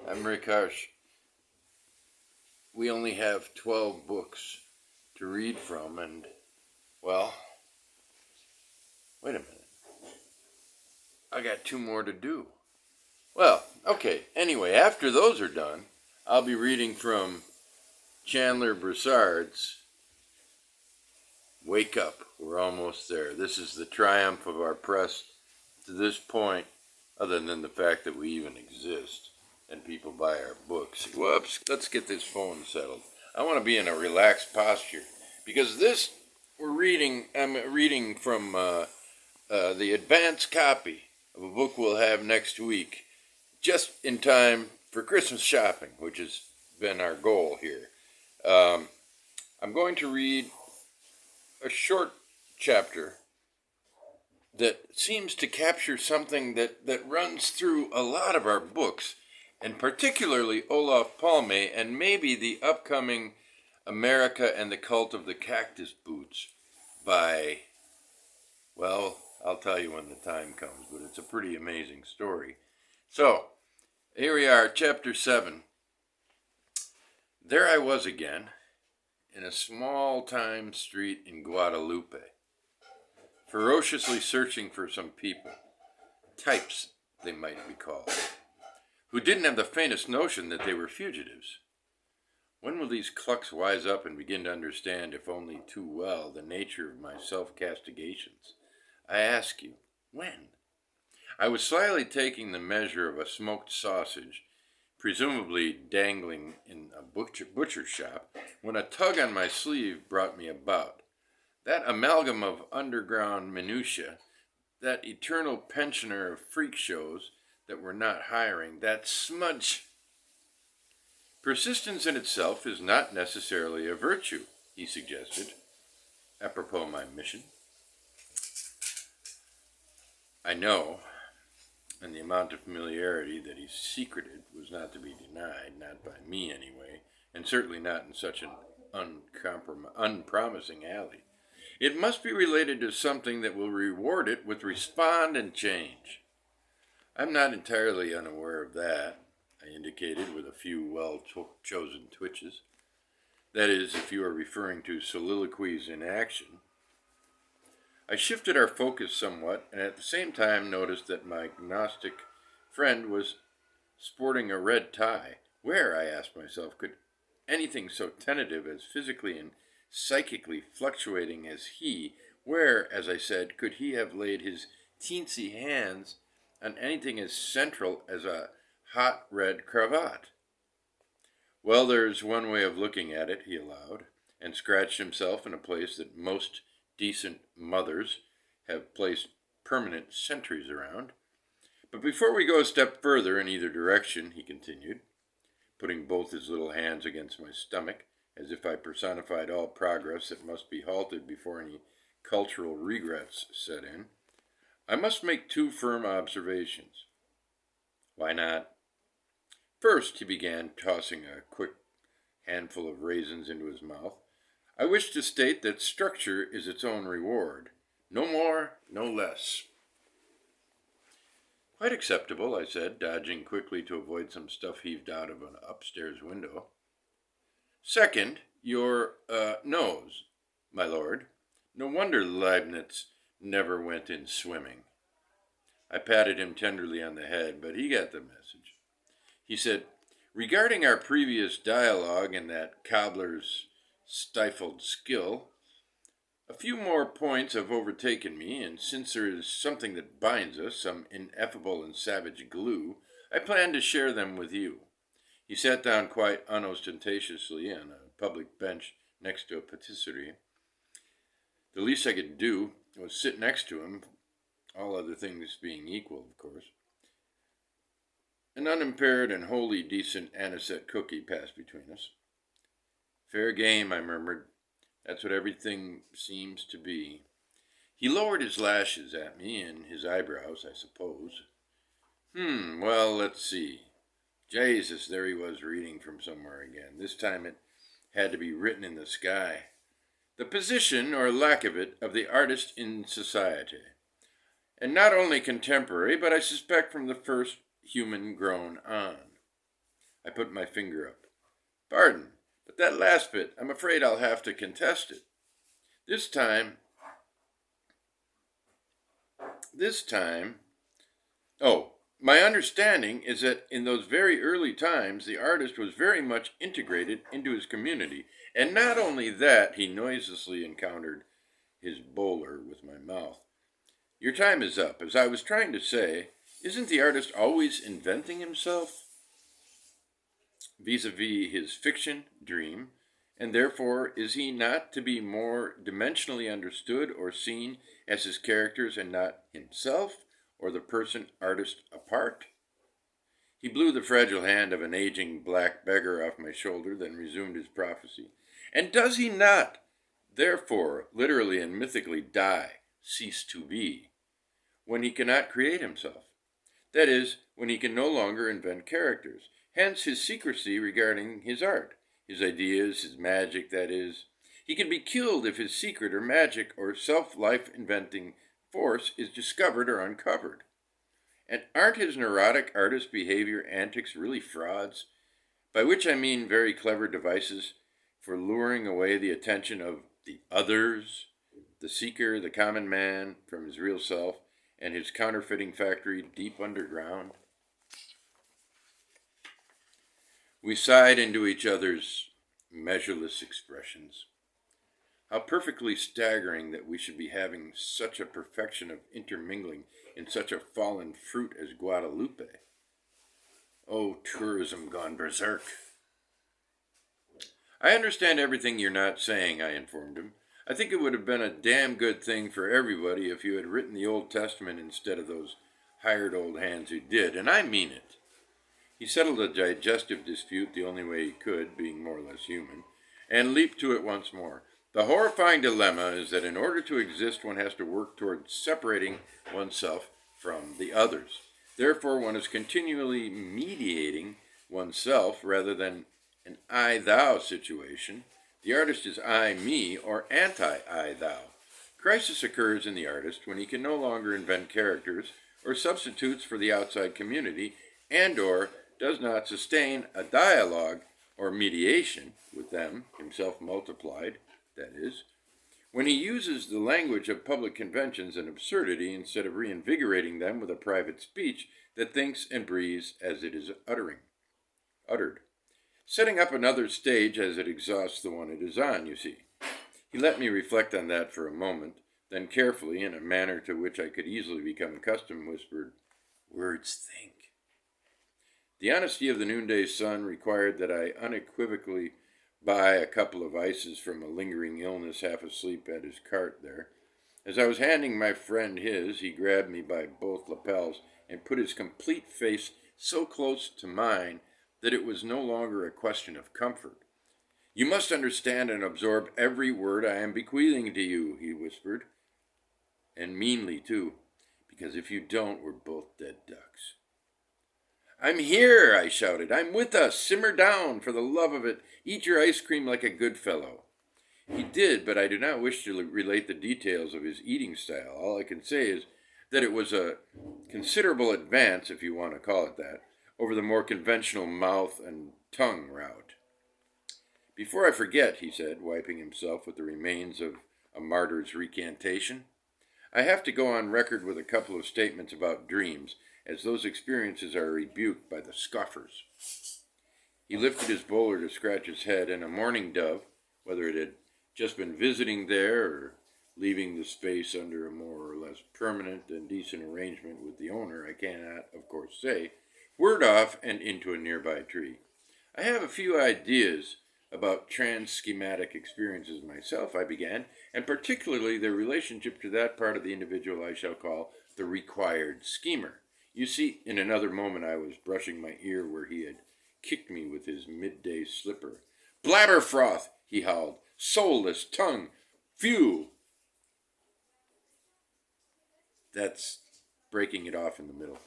I'm Rick Harsh. We only have 12 books to read from, and, well, wait a minute. I got 2 more to do. Well, okay, anyway, after those are done, I'll be reading from Chandler Brossard's Wake Up, We're Almost There. This is the triumph of our press to this point, other than the fact that we even exist and people buy our books. Whoops, let's get this phone settled. I want to be in a relaxed posture because I'm reading from the advanced copy of a book we'll have next week, just in time for Christmas shopping, which has been our goal here. I'm going to read a short chapter that seems to capture something that runs through a lot of our books, and particularly Olof Palme and maybe the upcoming America and the Cult of the Cactus Boots by, well, I'll tell you when the time comes, but it's a pretty amazing story. So, here we are, Chapter 7. There I was again, in a small-time street in Guadalupe, ferociously searching for some people, types they might be called, who didn't have the faintest notion that they were fugitives. When will these clucks wise up and begin to understand, if only too well, the nature of my self-castigations? I ask you, when? I was slyly taking the measure of a smoked sausage, presumably dangling in a butcher shop, when a tug on my sleeve brought me about. That amalgam of underground minutiae, that eternal pensioner of freak shows that were not hiring, that smudge. Persistence in itself is not necessarily a virtue, he suggested, apropos my mission. I know, and the amount of familiarity that he secreted was not to be denied, not by me anyway, and certainly not in such an unpromising alley. It must be related to something that will reward it with respond and change. I'm not entirely unaware of that, I indicated with a few well-chosen twitches. That is, if you are referring to soliloquies in action. I shifted our focus somewhat, and at the same time noticed that my Gnostic friend was sporting a red tie. Where, I asked myself, could anything so tentative as physically and psychically fluctuating as he, where, as I said, could he have laid his teensy hands on anything as central as a hot red cravat? Well, there's one way of looking at it, he allowed, and scratched himself in a place that most decent mothers have placed permanent sentries around. But before we go a step further in either direction, he continued, putting both his little hands against my stomach, as if I personified all progress that must be halted before any cultural regrets set in, I must make 2 firm observations. Why not? First, he began, tossing a quick handful of raisins into his mouth, I wish to state that structure is its own reward. No more, no less. Quite acceptable, I said, dodging quickly to avoid some stuff heaved out of an upstairs window. Second, your nose, my lord. No wonder Leibniz never went in swimming. I patted him tenderly on the head, but he got the message. He said, regarding our previous dialogue and that cobbler's stifled skill, a few more points have overtaken me, and since there is something that binds us, some ineffable and savage glue, I plan to share them with you. He sat down quite unostentatiously on a public bench next to a patisserie. The least I could do was sit next to him, all other things being equal, of course. An unimpaired and wholly decent anisette cookie passed between us. Fair game, I murmured. That's what everything seems to be. He lowered his lashes at me and his eyebrows, I suppose. Well, let's see. Jesus, there he was reading from somewhere again. This time it had to be written in the sky. The position, or lack of it, of the artist in society. And not only contemporary, but I suspect from the first human grown on. I put my finger up. Pardon, but that last bit, I'm afraid I'll have to contest it. This time, my understanding is that in those very early times, the artist was very much integrated into his community. And not only that, he noiselessly encountered his bowler with my mouth. Your time is up. As I was trying to say, isn't the artist always inventing himself vis-a-vis his fiction, dream, and therefore is he not to be more dimensionally understood or seen as his characters and not himself or the person artist apart? He blew the fragile hand of an aging black beggar off my shoulder, then resumed his prophecy. And does he not, therefore, literally and mythically die, cease to be, when he cannot create himself? That is, when he can no longer invent characters. Hence his secrecy regarding his art, his ideas, his magic, that is. He can be killed if his secret or magic or self-life-inventing force is discovered or uncovered. And aren't his neurotic artist behavior antics really frauds? By which I mean very clever devices for luring away the attention of the others, the seeker, the common man, from his real self, and his counterfeiting factory deep underground. We sighed into each other's measureless expressions. How perfectly staggering that we should be having such a perfection of intermingling in such a fallen fruit as Guadalupe. Oh, tourism gone berserk. I understand everything you're not saying, I informed him. I think it would have been a damn good thing for everybody if you had written the Old Testament instead of those hired old hands who did, and I mean it. He settled a digestive dispute the only way he could, being more or less human, and leaped to it once more. The horrifying dilemma is that in order to exist, one has to work toward separating oneself from the others. Therefore, one is continually mediating oneself rather than an I-thou situation. The artist is I-me or anti-I-thou. Crisis occurs in the artist when he can no longer invent characters or substitutes for the outside community and or does not sustain a dialogue or mediation with them, himself multiplied, that is, when he uses the language of public conventions and absurdity instead of reinvigorating them with a private speech that thinks and breathes as it is uttered, setting up another stage as it exhausts the one it is on, you see. He let me reflect on that for a moment, then carefully, in a manner to which I could easily become accustomed, whispered, "Words think." The honesty of the noonday sun required that I unequivocally buy a couple of ices from a lingering illness half asleep at his cart there. As I was handing my friend his, he grabbed me by both lapels and put his complete face so close to mine that it was no longer a question of comfort. "You must understand and absorb every word I am bequeathing to you," he whispered, and meanly too, "because if you don't, we're both dead ducks." "I'm here," I shouted. "I'm with us. Simmer down, for the love of it. Eat your ice cream like a good fellow." He did, but I do not wish to relate the details of his eating style. All I can say is that it was a considerable advance, if you want to call it that, over the more conventional mouth and tongue route. "Before I forget," he said, wiping himself with the remains of a martyr's recantation, "I have to go on record with a couple of statements about dreams, as those experiences are rebuked by the scoffers." He lifted his bowler to scratch his head, and a mourning dove, whether it had just been visiting there or leaving the space under a more or less permanent and decent arrangement with the owner, I cannot, of course, say, whirred off and into a nearby tree. "I have a few ideas about trans-schematic experiences myself," I began, "and particularly their relationship to that part of the individual I shall call the required schemer. You see," in another moment I was brushing my ear where he had kicked me with his midday slipper. "Blabber froth," he howled. "Soulless tongue. Phew." That's breaking it off in the middle.